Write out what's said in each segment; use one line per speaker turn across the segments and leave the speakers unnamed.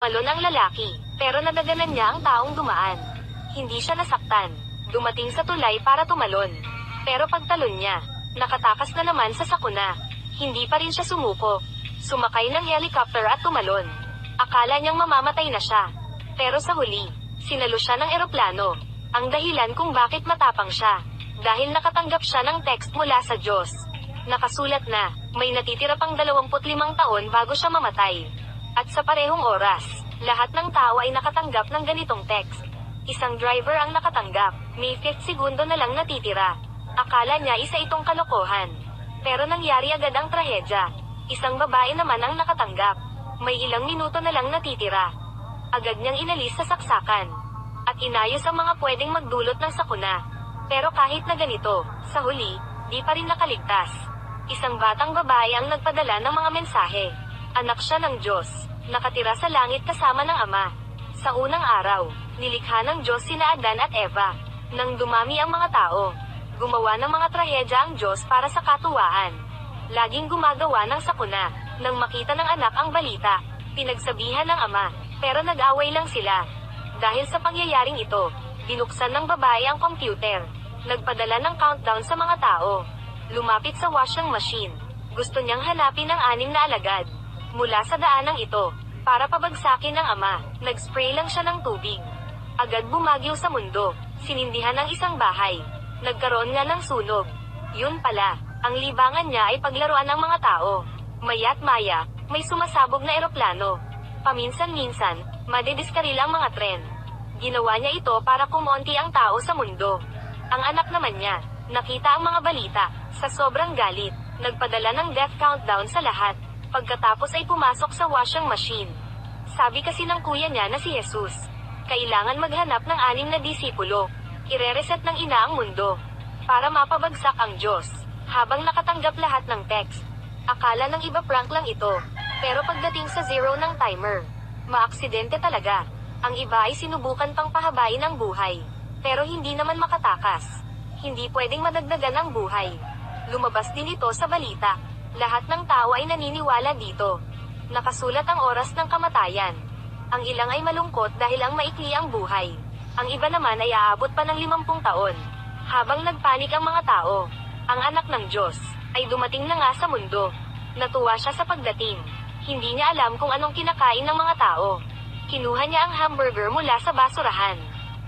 Tumalon ang lalaki, pero nadaganan niya ang taong dumaan. Hindi siya nasaktan. Dumating sa tulay para tumalon. Pero pagtalon niya, nakatakas na naman sa sakuna. Hindi pa rin siya sumuko. Sumakay ng helicopter at tumalon. Akala niyang mamamatay na siya. Pero sa huli, sinalo siya ng eroplano. Ang dahilan kung bakit matapang siya. Dahil nakatanggap siya ng text mula sa Diyos. Nakasulat na, may natitira pang 25 taon bago siya mamatay. At sa parehong oras, lahat ng tao ay nakatanggap ng ganitong text. Isang driver ang nakatanggap, may 5 segundo na lang natitira. Akala niya isa itong kalokohan. Pero nangyari agad ang trahedya. Isang babae naman ang nakatanggap. May ilang minuto na lang natitira. Agad niyang inalis sa saksakan. At inayos ang mga pwedeng magdulot ng sakuna. Pero kahit na ganito, sa huli, di pa rin nakaligtas. Isang batang babae ang nagpadala ng mga mensahe. Anak siya ng Diyos, nakatira sa langit kasama ng Ama. Sa unang araw, nilikha ng Diyos sina Adan at Eva. Nang dumami ang mga tao, gumawa ng mga trahedya ang Diyos para sa katuwaan. Laging gumagawa ng sakuna. Nang makita ng anak ang balita, pinagsabihan ng ama, pero nag-away lang sila. Dahil sa pangyayaring ito, binuksan ng babae ang computer. Nagpadala ng countdown sa mga tao. Lumapit sa washing machine. Gusto niyang hanapin ang 6 na alagad. Mula sa daanang ito, para pabagsakin ng ama, nag-spray lang siya ng tubig. Agad bumagyo sa mundo, sinindihan ang isang bahay. Nagkaroon nga ng sunog. Yun pala, ang libangan niya ay paglaruan ng mga tao. Maya't maya, may sumasabog na eroplano. Paminsan-minsan, madidiskaril ang mga tren. Ginawa niya ito para kumonti ang tao sa mundo. Ang anak naman niya, nakita ang mga balita, sa sobrang galit, nagpadala ng death countdown sa lahat. Pagkatapos ay pumasok sa washing machine. Sabi kasi ng kuya niya na si Jesus, kailangan maghanap ng 6 na disipulo. Ire-reset ng ina ang mundo, para mapabagsak ang Diyos, habang nakatanggap lahat ng text. Akala ng iba prank lang ito, pero pagdating sa 0 ng timer, maaksidente talaga. Ang iba ay sinubukan pang pahabain ang buhay, pero hindi naman makatakas. Hindi pwedeng madagdagan ang buhay. Lumabas din ito sa balita. Lahat ng tao ay naniniwala dito. Nakasulat ang oras ng kamatayan. Ang ilang ay malungkot dahil ang maikli ang buhay. Ang iba naman ay aabot pa ng 50 taon. Habang nagpanik ang mga tao, ang anak ng Diyos ay dumating na nga sa mundo. Natuwa siya sa pagdating. Hindi niya alam kung anong kinakain ng mga tao. Kinuha niya ang hamburger mula sa basurahan.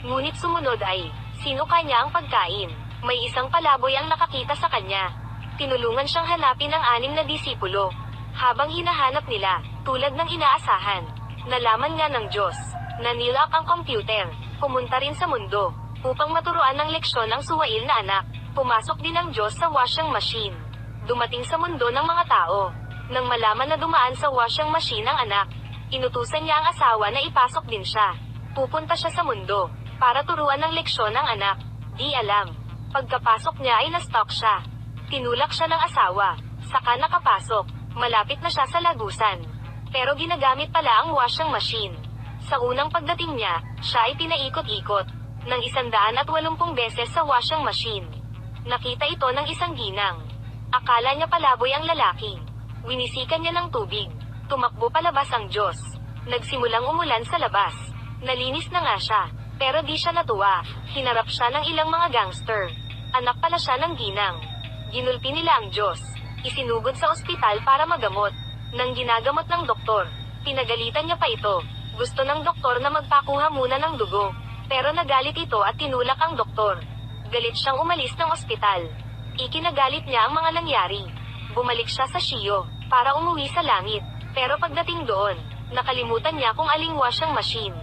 Ngunit sumunod ay, sinuka niya ang pagkain. May isang palaboy ang nakakita sa kanya. Tinulungan siyang hanapin ang 6 na disipulo. Habang hinahanap nila, tulad ng inaasahan, nalaman nga ng Diyos, na nilock ang computer, pumunta rin sa mundo, upang maturuan ng leksyon ang suwail na anak. Pumasok din ang Diyos sa washing machine. Dumating sa mundo ng mga tao. Nang malaman na dumaan sa washing machine ang anak, inutusan niya ang asawa na ipasok din siya. Pupunta siya sa mundo, para turuan ng leksyon ang anak. Di alam. Pagkapasok niya ay na-stalk siya. Tinulak siya ng asawa, saka nakapasok, malapit na siya sa lagusan. Pero ginagamit pala ang washing machine. Sa unang pagdating niya, siya ay pinaikot-ikot, ng 180 beses sa washing machine. Nakita ito ng isang ginang. Akala niya palaboy ang lalaki. Winisikan niya ng tubig. Tumakbo palabas ang Diyos. Nagsimulang umulan sa labas. Nalinis na nga siya, pero di siya natuwa. Hinarap siya ng ilang mga gangster. Anak pala siya ng ginang. Ginulpi nila ang Diyos. Isinugod sa ospital para magamot. Nang ginagamot ng doktor, pinagalitan niya pa ito. Gusto ng doktor na magpakuha muna ng dugo. Pero nagalit ito at tinulak ang doktor. Galit siyang umalis ng ospital. Ikinagalit niya ang mga nangyari. Bumalik siya sa Shio, para umuwi sa langit. Pero pagdating doon, nakalimutan niya kung aling washing machine.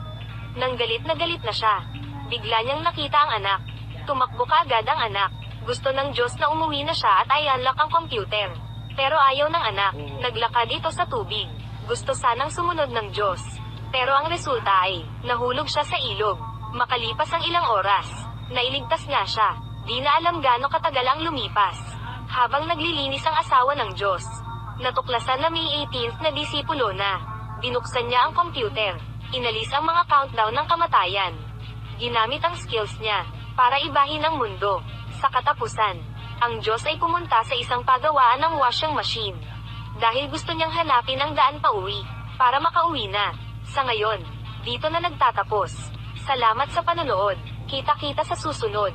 Nang galit na siya, bigla niyang nakita ang anak. Tumakbo kaagad ang anak. Gusto ng Diyos na umuwi na siya at i-unlock ang computer. Pero ayaw ng anak, naglakad ito sa tubig. Gusto sanang sumunod ng Diyos. Pero ang resulta ay, nahulog siya sa ilog. Makalipas ang ilang oras, nailigtas nga siya. Di na alam gaano katagal ang lumipas. Habang naglilinis ang asawa ng Diyos, natuklasan na May 18th na disipulo na. Binuksan niya ang computer. Inalis ang mga countdown ng kamatayan. Ginamit ang skills niya, para ibahin ang mundo. Sa katapusan, ang Diyos ay pumunta sa isang pagawaan ng washing machine. Dahil gusto niyang hanapin ang daan pauwi, para makauwi na. Sa ngayon, dito na nagtatapos. Salamat sa panonood. Kita-kita sa susunod.